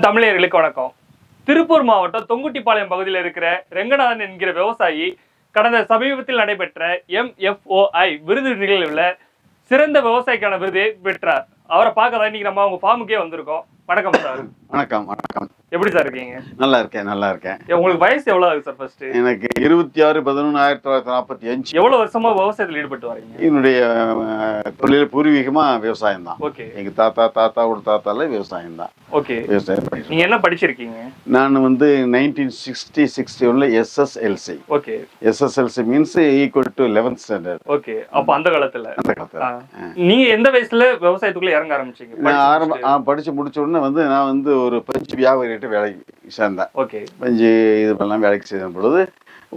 தமிழர்களுக்கு வணக்கம். திருப்பூர் மாவட்டம் தொங்குட்டிப்பாளையம் பகுதியில் இருக்கிற ரெங்கநாதன் என்கிற விவசாயி கடந்த சமீபத்தில் நடைபெற்ற MFOI விருது நிகழ்வுல சிறந்த விவசாயிக்கான விருதை பெற்றார். அவரை பார்க்க தான் இன்னைக்கு நம்ம அவங்க ஃபார்முக்கே வந்திருக்கோம். வணக்கம் சார். வணக்கம். வணக்கம். எப்படி சார் இருக்கீங்க? நல்லா இருக்கேன். நல்லா இருக்கேன். உங்களுக்கு வயசு எவ்வளவு ஆகுது சார்? ஃபர்ஸ்ட் எனக்கு 26/11/1945. எவ்வளவு வருஷமா விவசாயத்தில் ஈடுபட்டு வரீங்க? என்னுடைய தொழில் பூர்வீகமா விவசாயம் தான். ஓகே. எங்க தாத்தாவோட தாத்தால விவசாயம் தான். ஓகே. விவசாயம். நீங்க என்ன படிச்சிருக்கீங்க? நான் 1960-61 SSLC. Okay. SSLC means equal to 11th standard. Okay. அப்ப அந்த காலத்துல நீங்க எந்த வயசுல விவசாயத்துக்குள்ள இறங்க ஆரம்பிச்சீங்க? படிச்சு முடிச்ச உடனே நான் ஒரு பஞ்சு வியாபாரிகிட்ட வேலைக்கு சேர்ந்தேன். ஓகே. பஞ்சு இது பண்ணலாம் வேலைக்கு செய்த பொழுது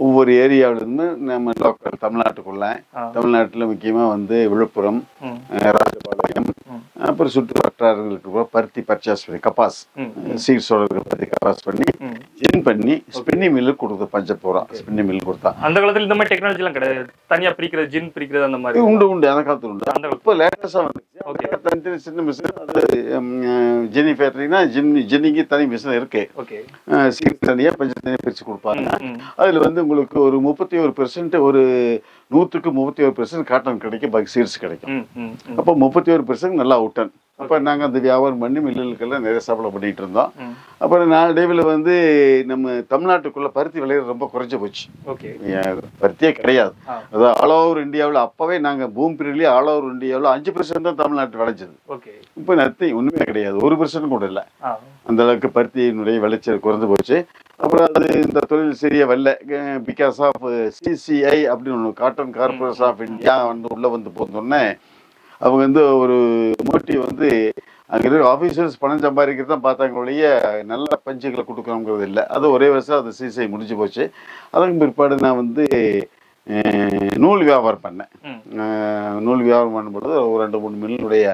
ஒவ்வொரு ஏரியாவிலிருந்து நம்ம லோக்கல் தமிழ்நாட்டுல முக்கியமா விழுப்புரம், ராஜபாளையம், அப்புறம் சுற்று வட்டாரங்களுக்கு பருத்தி பர்ச்சேஸ் பண்ணி கப்பாஸ் சீட்ஸோட பருத்தி கப்பாஸ் பண்ணி ஜின் பண்ணி ஸ்பின்னிங் மில்லு கொடுத்து பஞ்ச போறோம். ஸ்பின்னிங் மில்லு கொடுத்தா அந்த காலத்துல இந்த மாதிரி டெக்னாலஜி எல்லாம் கிடையாது. தனியா பிரிக்கிறது ஜின் பிரிக்கிறது அந்த மாதிரி உண்டு. அந்த காலத்துல உண்டு. அந்த இப்போ லேட்டஸ்டா வந்துச்சு. தனி சின்ன மிஷின் ஜெனி ஃபேக்டரினா ஜென்னிக்கு தனி மிஷின் இருக்கு. சீட்ஸ் தனியா பஞ்சம் தனியா பிரிச்சு கொடுப்பாங்க. அதுல உங்களுக்கு ஒரு 31% ஒரு 100க்கு 31% காட்டன் கிடைக்கும், பாக்கி சீட்ஸ் கிடைக்கும். அப்போ 31% நல்லா அவுட்டன். அப்போ நாங்கள் அந்த வியாபாரம் பண்ணி மில்லுக்கெல்லாம் நிறைய சப்ளை பண்ணிட்டு இருந்தோம். அப்புறம் நாளடைவில் நம்ம தமிழ்நாட்டுக்குள்ள பருத்தி விளையிறது ரொம்ப குறைஞ்சு போச்சு. பருத்தியே கிடையாது. அதாவது ஆல் ஓவர் இந்தியாவில் அப்பவே நாங்கள் பூம் பீரியட்லேயே ஆல் ஓவர் இந்தியாவில் 5% தான் தமிழ்நாட்டு விளைஞ்சது. இப்போ நத்திங் ஒன்றுமே கிடையாது, 1% கூட இல்லை. அந்த அளவுக்கு பருத்தியினுடைய விளைச்சல் குறைஞ்சு போச்சு. அப்புறம் இந்த தொழில் சரியா வரல. பிகாஸ் ஆஃப் CCI அப்படின்னு ஒன்று, காட்டன் கார்பரேஷன் ஆஃப் இந்தியா உள்ள போனோடனே அவங்க ஒரு மோட்டிவ் அங்கே இருக்க ஆஃபீஸர்ஸ் பணம் சம்பாதிக்கிறது தான் பார்த்தாங்க ஒழிய நல்ல பஞ்சுகளை கொடுக்கணுங்கிறது இல்லை. அது ஒரே வருஷம் அது CCI முடிஞ்சு போச்சு. அதுக்கு பிற்பாடு நான் நூல் வியாபாரம் பண்ணேன். நூல் வியாபாரம் பண்ணும்பொழுது ஒரு 2-3 மில்லுடைய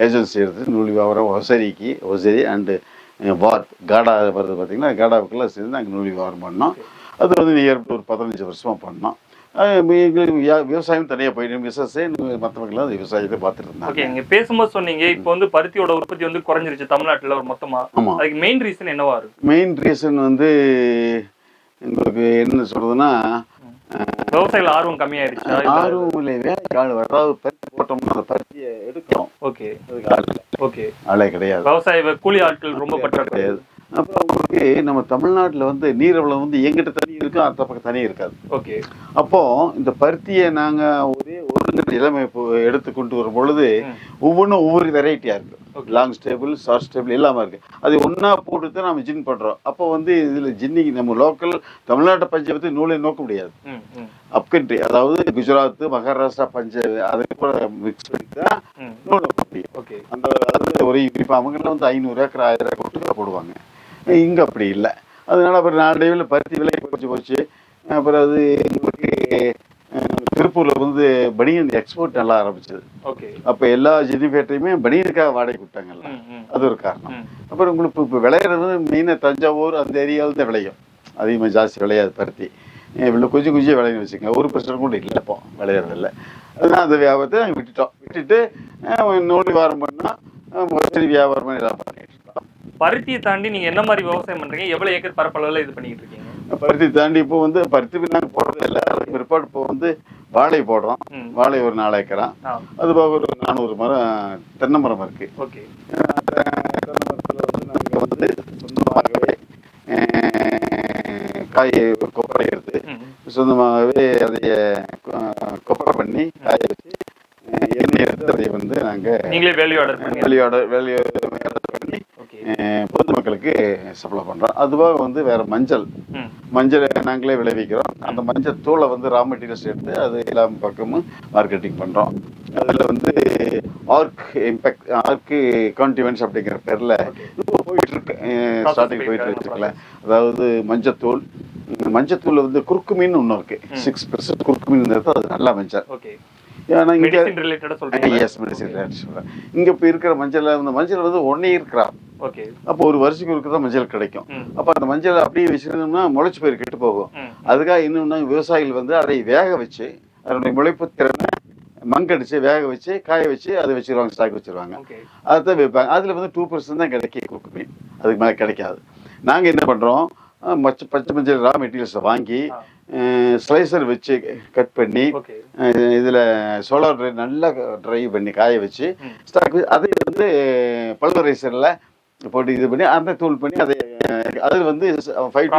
ஏஜென்சி எடுத்து நூல் வியாபாரம் ஒசரி அண்டு காடா வருது பார்த்தீங்கன்னா, காடாவுக்குள்ள சேர்ந்து நாங்கள் நூல் வியாபாரம் பண்ணோம். அது நியர் ஒரு 15 வருஷமாக பண்ணோம். எங்களுக்கு விவசாயம் தனியாக போயிட்டு மற்றவங்களாம் விவசாயத்தை பார்த்துட்டு இருந்தாங்க. நீங்க பேசும்போது சொன்னீங்க இப்போ பருத்தியோட உற்பத்தி குறைஞ்சிருச்சு தமிழ்நாட்டில் ஒரு மொத்தமா. ஆமாம். அதுக்கு மெயின் ரீசன் என்னவா இருக்கு? மெயின் ரீசன் உங்களுக்கு என்ன சொல்றதுன்னா, விவசாயிகள் ஆர்வம் கம்மியாயிருச்சு. ஆர்வம் இல்லை, வேலைக்கு ஆள் அதாவது பருத்தி போட்டோம்னா அந்த பருத்தியை எடுக்கணும். ஓகே. ஆளே கிடையாது. விவசாய கூலி ஆட்கள் ரொம்ப பற்றாக்குறை கிடையாது. அப்புறம் உங்களுக்கு நம்ம தமிழ்நாட்டுல நீரவளம் எங்கிட்ட தனி இருக்கு, அந்த பக்கம் தனி இருக்காது. ஓகே. அப்போ இந்த பருத்தியை நாங்க ஒருங்கிற இளமை எடுத்து கொண்டு வரும் பொழுது ஒவ்வொன்றும் ஒவ்வொரு வெரைட்டியா இருக்கு. லாங் ஸ்டேபிள், ஷார்ட் ஸ்டேபிள் எல்லாமே இருக்கு. அது ஒன்னா போட்டு நம்ம ஜின் பண்றோம். அப்போ இதுல ஜின்னிக்கு நம்ம லோக்கல் தமிழ்நாட்டு பஞ்சை பத்தி நூலை நோக்க முடியாது. அப்கண்ட்ரி அதாவது குஜராத், மகாராஷ்டிரா பஞ்ச அதை கூட மிக்ஸ் பண்ணி தான் நூல் நோக்க முடியும். அந்த ஒரு குறிப்பா அவங்க 500 ஏக்கர் 1000 ஏக்கர் போடுவாங்க. இங்க அப்படி இல்லை. அதனால அப்புறம் நாளடைவில் பருத்தி விலை குறைச்சி போச்சு. அப்புறம் அது திருப்பூர்ல பனியன் எக்ஸ்போர்ட் நல்லா ஆரம்பிச்சது. அப்ப எல்லா ஜினி ஃபேக்டரியுமே பனியனுக்காக வாடகை விட்டாங்கல்ல, அது ஒரு காரணம். அப்புறம் உங்களுக்கு இப்போ விளையிறது மெயினாக தஞ்சாவூர் அந்த ஏரியாவில் தான் விளையும். அதிகமாக ஜாஸ்தி விளையாது பருத்தி. இவ்வளோ கொஞ்சம் விளையுன்னு வச்சுக்கோங்க, 1% கூட இல்லை இப்போ விளையிறது இல்லை. அதனால அந்த வியாபாரத்தை நாங்கள் விட்டுட்டு நூல் வியாபாரம் பண்ணால் வியாபாரம் பண்ணி எல்லாம் பண்ணிட்டு இருக்கோம். பருத்தியை தாண்டி நீங்க என்ன மாதிரி விவசாயம் பண்றீங்க? எவ்வளவு ஏக்கர் பரப்பளவுல இது பண்ணிட்டு இருக்கீங்க? பருத்தி தாண்டி இப்போ பருத்தி நாங்கள் போடுறது இல்லை. அதுக்கு பிற்பாடு இப்போ வாழை போடுறோம். வாழை ஒரு 4 ஏக்கரா. அது போக ஒரு 400 மரம் தென்னை மரம் இருக்கு. தென்னை மரத்தில் நாங்கள் சொந்தமாகவே காயை கொப்பரை எடுத்து சொந்தமாகவே அதைய கொப்பரை பண்ணி காய வச்சு எண்ணெய் எடுத்து அதை நாங்கள் வேல்யூ ஆர்டர் பண்ணி பொதுமக்களுக்கு சப்ளை பண்றோம். அதுவாக வேற மஞ்சள் நாங்களே விளைவிக்கிறோம். அந்த மஞ்சள் தூளை ரா மெட்டீரியல்ஸ் எடுத்து அது எல்லா பக்கமும் மார்க்கெட்டிங் பண்றோம். அதுல ஆர்க் கான்டிவென்ஸ் அப்படிங்கிற பேர்ல போயிட்டு இருக்கு, ஸ்டார்டிங் போயிட்டு இருக்குல்ல. அதாவது மஞ்சத்தூள் குறுக்குமீன் ஒண்ணு இருக்கு. 6% குறுக்குமீன் அது நல்ல மஞ்சள். இங்க இப்ப இருக்கிற மஞ்சள் 1 இயர் கிராப். அப்போ ஒரு வருஷத்துக்கு ஒருக்கா மஞ்சள் கிடைக்கும். அப்ப அந்த மஞ்சள் அப்படியே வச்சிருந்தோம்னா முளைச்சு போய் கெட்டு போகும். அதுக்காக இன்னும் விவசாயிகள் அதை வேக வச்சு அதனுடைய முளைப்பு திறனை மங்கடிச்சு வேக வச்சு காய வச்சு அதை வச்சிருவாங்க, ஸ்டாக் வச்சிருவாங்க. அதுதான் வைப்பாங்க. அதுல 2% தான் கிடைக்கும் குறுக்கு மீன். அதுக்கு மேலே கிடைக்காது. நாங்கள் என்ன பண்ணுறோம், பச்சை மஞ்சள் ரா மெட்டீரியல்ஸை வாங்கி ஸ்லைசர் வச்சு கட் பண்ணி இதில் சோலார் ட்ரை நல்லா ட்ரை பண்ணி காய வச்சு ஸ்டாக் அதை வந்து பல்வரைசரில் போட்டு இது பண்ணி அந்த தூள் பண்ணி அதை அதில் வந்து 5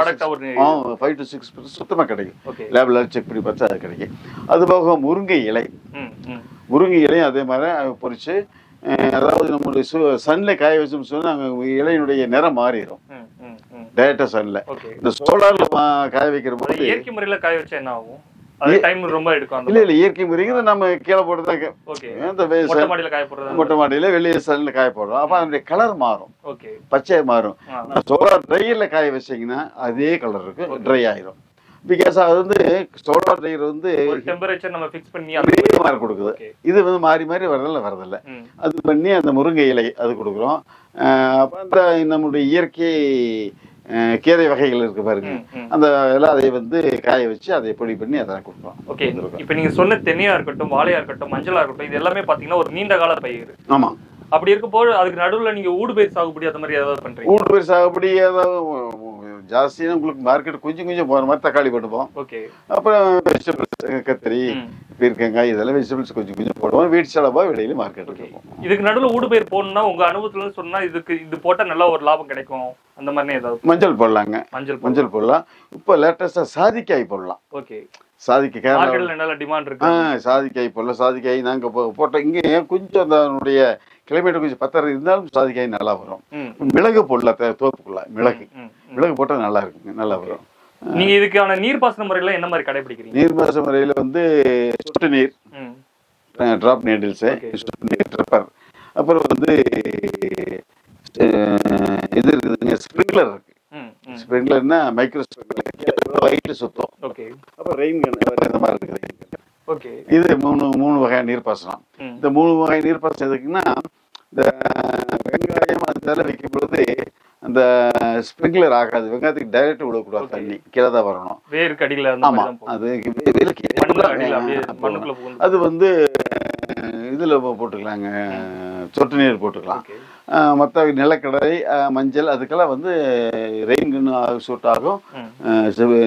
to 6% சுத்தமாக கிடைக்கும். லேபில் செக் பண்ணி பார்த்தா அது கிடைக்கும். அது போக முருங்கை இலையும் அதே மாதிரி பொறிச்சு, அதாவது நம்மளுடைய சன்ல காய வச்சோம்னு சொன்னா இலையினுடைய நிறம் மாறிடும் டைரக்டா சன்ல. இந்த சோலார்ல காய வைக்கிற போது இயற்கை முறையில காய வச்சா என்ன ஆகும்? டைம் ரொம்ப எடுக்கும். இல்ல இயற்கை முறைங்கிறது நம்ம கீழே போட்டுதான் மொட்டை மாடியில வெளியே சன்ல காய போடுறோம். அப்ப அதனுடைய கலர் மாறும், பச்சை மாறும். சோலார் ட்ரையர்ல காய வச்சீங்கன்னா அதே கலர் இருக்கு, ட்ரை ஆயிரும். பிகாஸ் அது வந்து சோலார் ட்ரையர் வந்து டெம்பரேச்சர் நம்ம ஃபிக்ஸ் பண்ணி மாறி கொடுக்குது. இது வந்து மாறி வரதில்ல. அது பண்ணி அந்த முருங்கை இலை அது கொடுக்குறோம். அப்போ அந்த நம்முடைய இயற்கை கீரை வகைகள் இருக்கு பாருங்க, அந்த எல்லாம் அதை வந்து காய வச்சு அதை பொடி பண்ணி அதை கொடுக்குறோம். ஓகே, இப்போ நீங்க சொன்ன தென்னையா இருக்கட்டும், வாழையா இருக்கட்டும், மஞ்சளா இருக்கட்டும், இது எல்லாமே பாத்தீங்கன்னா ஒரு நீண்ட கால பயிர். ஆமா. அப்படி இருக்கும்போது அதுக்கு நடுவுல நீங்க ஊடுபயிர் சாகுபடி அந்த மாதிரி ஏதாவது பண்றீங்க? ஊடுபயிர் சாகுபடி ஏதாவது ஜாஸ்தியா உங்களுக்கு மார்க்கெட் கொஞ்சம் போற மாதிரி தக்காளி போட்டுப்போம். அப்புறம் வெஜிடபிள்ஸ் கத்திரி பீர்க்கங்காய் இதெல்லாம் வெஜிடபிள்ஸ் கொஞ்சம் போடுவோம். வீட்டு செலவா வெளியில மார்க்கெட் இருக்கும். இதுக்கு நடுவில் ஊடுபயிர் போடணும்னா உங்க அனுபவத்துல சொன்னா இது போட்டா நல்ல ஒரு லாபம் கிடைக்கும் அந்த மாதிரி ஏதாவது? மஞ்சள் போடலாங்க, மஞ்சள் போடலாம். இப்போ லேட்டஸ்டா சாதிக்காய் போடலாம். ஓகே, சாதிக்காய் நல்ல டிமாண்ட் இருக்கு. சாதிக்காய் போடலாம். சாதிக்காய் நாங்க போட்டோம். இங்கே கொஞ்சம் அதனுடைய கிளைமேட் கொஞ்சம் பத்தரை இருந்தாலும் சாதிக்காய் நல்லா வரும். மிளகு போடலாம், தோப்புக்குள்ள மிளகு போட்டா நல்லா இருக்குங்க, நல்லா வரும். நீங்க இதுக்கான நீர்ப்பாசன முறையில என்ன மாதிரி கடைபிடிக்கிறீங்க? நீர்ப்பாசன முறையில வந்து சொட்டு நீர், டிராப் நீடில்ஸ், சொட்டு நீர், ட்ரிப்பர், அப்புறம் வந்து இது இருக்குதுங்க, ஸ்ப்ரிங்க்லர் இருக்கு. ஸ்ப்ரிங்க்லர்னா மைக்ரோ ஸ்ப்ரிங்க்லர் சுத்தம். அப்புறம் ரெயின் இந்த மாதிரி இருக்குது. இது மூணு வகையான நீர்ப்பாசனம். இந்த 3 வகை நீர்ப்பாசனம் எதுக்குன்னா, இந்த வெங்காயம் அதனால வைக்கும் பொழுது அந்த ஸ்ப்ரிங்க்லர் ஆகாது. வெங்காயத்துக்கு டைரக்ட் விடக்கூடாது, தண்ணி கீழே தான் வரணும். ஆமா, அது அது வந்து இதுல போட்டுக்கலாங்க, சொட்டு நீர் போட்டுக்கலாம். மற்ற நிலக்கடலை, மஞ்சள் அதுக்கெல்லாம் வந்து ரெயின் சூட் ஆகும்,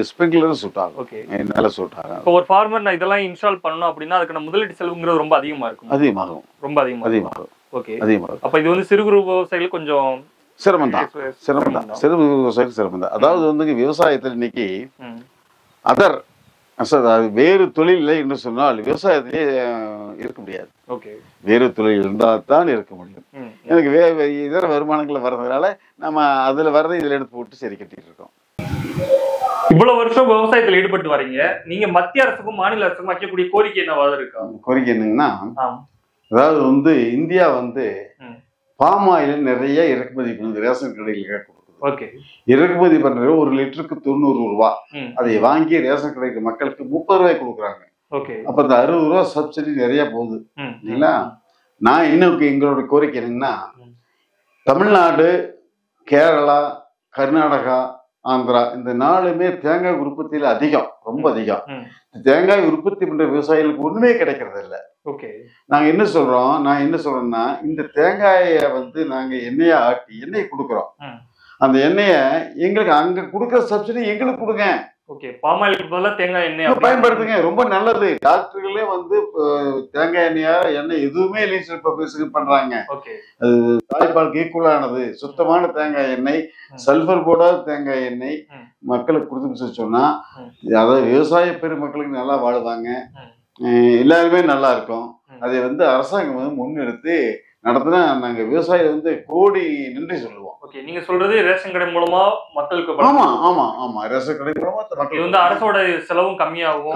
ஸ்ப்ரிங்க்லரும் சூட் ஆகும், நல்லா சூட் ஆகும். இப்போ ஒரு ஃபார்மர் நான் இதெல்லாம் இன்ஸ்டால் பண்ணணும் அப்படின்னா அதுக்கான முதலீட்டு செலவுங்கிறது ரொம்ப அதிகமாகும். ரொம்ப அதிகமாகும். ஓகே, அதிகமாகும். அப்ப இது வந்து சிறு குறு விவசாயிகள் கொஞ்சம் சிரமம் தான். சிறு விவசாயிகள் சிரமம் தான். அதாவது வந்து விவசாயத்தில் இன்னைக்கு அதர் வேறு தொழில் இல்லை என்று சொன்னால் விவசாயத்திலே இருக்க முடியாது. வேறு தொழில் இருந்தால் தான் இருக்க முடியும். எனக்கு இதர வருமானங்கள் வர்றதுனால நம்ம அதுல வர்றதை இதுல எடுத்து போட்டு சரி கட்டிட்டு இருக்கோம். இவ்வளவு வருஷம் விவசாயத்தில் ஈடுபட்டு வரீங்க. நீங்க மத்திய அரசுக்கும் மாநில அரசுக்கும் வைக்கக்கூடிய கோரிக்கை என்னவாக இருக்கா? கோரிக்கை என்னங்கன்னா, அதாவது வந்து இந்தியா வந்து பாம் ஆயில் நிறைய இறக்குமதி பண்ணுது, ரேஷன் கடைகளுக்கு கொடுக்குது. இறக்குமதி பண்றது 1 லிட்டருக்கு 90 ரூபா. அதை வாங்கி ரேஷன் கடைக்கு மக்களுக்கு 30 ரூபாய் கொடுக்குறாங்க. அப்ப இந்த 60 ரூபா சப்சிடி நிறைய போகுது இல்லைங்களா? நான் இன்னும் எங்களோட கோரிக்கை என்னன்னா, தமிழ்நாடு, கேரளா, கர்நாடகா, ஆந்திரா இந்த 4மே தேங்காய் உற்பத்தியில அதிகம், ரொம்ப அதிகம். தேங்காய் உற்பத்தி பண்ற விவசாயிகளுக்கு ஒண்ணுமே கிடைக்கிறது இல்லை. நான் என்ன சொல்றேன்னா, இந்த தேங்காயை வந்து நாங்க எண்ணெயா ஆட்டி எண்ணெய் கொடுக்குறோம். அந்த எண்ணெய எங்களுக்கு அங்க கொடுக்குற சப்சிடி எங்களுக்கு கொடுங்க. தேங்காய் எண்ணெய் பயன்படுத்துங்க, ரொம்ப நல்லது. டாக்டர்களே வந்து தேங்காய் எண்ணெய் எதுவுமே பண்றாங்க. அது தாய்ப்பாலுக்கு ஈக்குவலானது, சுத்தமான தேங்காய் எண்ணெய், சல்பர் போடாத தேங்காய் எண்ணெய் மக்களுக்கு கொடுத்து சொன்னா, அதாவது விவசாய பெருமக்களுக்கு நல்லா வாழுவாங்க, எல்லாருமே நல்லா இருக்கும். அதை வந்து அரசாங்கம் வந்து முன்னெடுத்து நடத்தினா நாங்க விவசாயிகள் வந்து கோடி நன்றி சொல்லுவோம். நீங்க சொல்றது ரேஷன் கடை மூலமா மக்களுக்கு? ஆமா, ரேஷன் கடை மூலமா மக்களுக்கு வந்து அரசோட செலவும் கம்மியாகும்.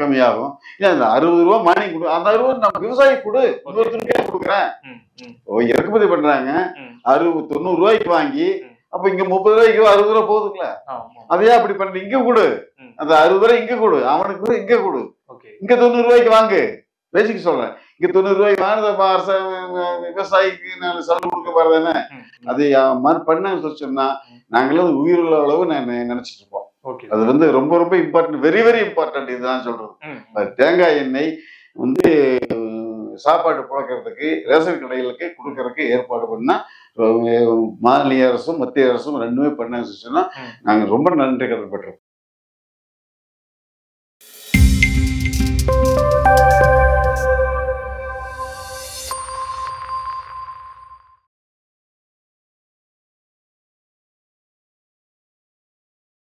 கம்மியாகும். இந்த 60 ரூபா மானியம் கொடு, அந்த 60 ரூபா நம்ம விவசாயி கொடு, இன்னொருத்தருக்கே கொடுக்குறேன். இறக்குமதி பண்றாங்க 60-90 ரூபாய்க்கு வாங்கி, அப்ப இங்க 30 ரூபாய்க்கு 60 ரூபா போகுதுங்களா? அதையா அப்படி பண்ண, இங்க கொடு, அந்த 60 ரூபாய் இங்க கொடு, அவனுக்கு இங்க கொடு, இங்க 90 ரூபாய்க்கு வாங்கு. பேசிக்க சொல்றேன், இங்க 90 ரூபாய்க்கு வாங்கினது விவசாயிக்கு நான் செலவு கொடுக்க பாருதானே. அது மாதிரி பண்ண சொன்னா நாங்களும் உயிருள்ள அளவு நினைச்சிட்டு இருப்போம். அது வந்து ரொம்ப ரொம்ப இம்பார்ட்டன்ட், வெரி வெரி இம்பார்ட்டன்ட். இதுதான் சொல்றது. தேங்காய் எண்ணெய் வந்து சாப்பாடு புழக்கிறதுக்கு ரேஷன் கடைகளுக்கு கொடுக்கறதுக்கு ஏற்பாடு பண்ணா மாநில அரசும் மத்திய அரசும் ரெண்டுமே பண்ணாங்கன்னு சொன்னா நாங்க ரொம்ப நன்றி கடன்பட்டிருக்கோம்.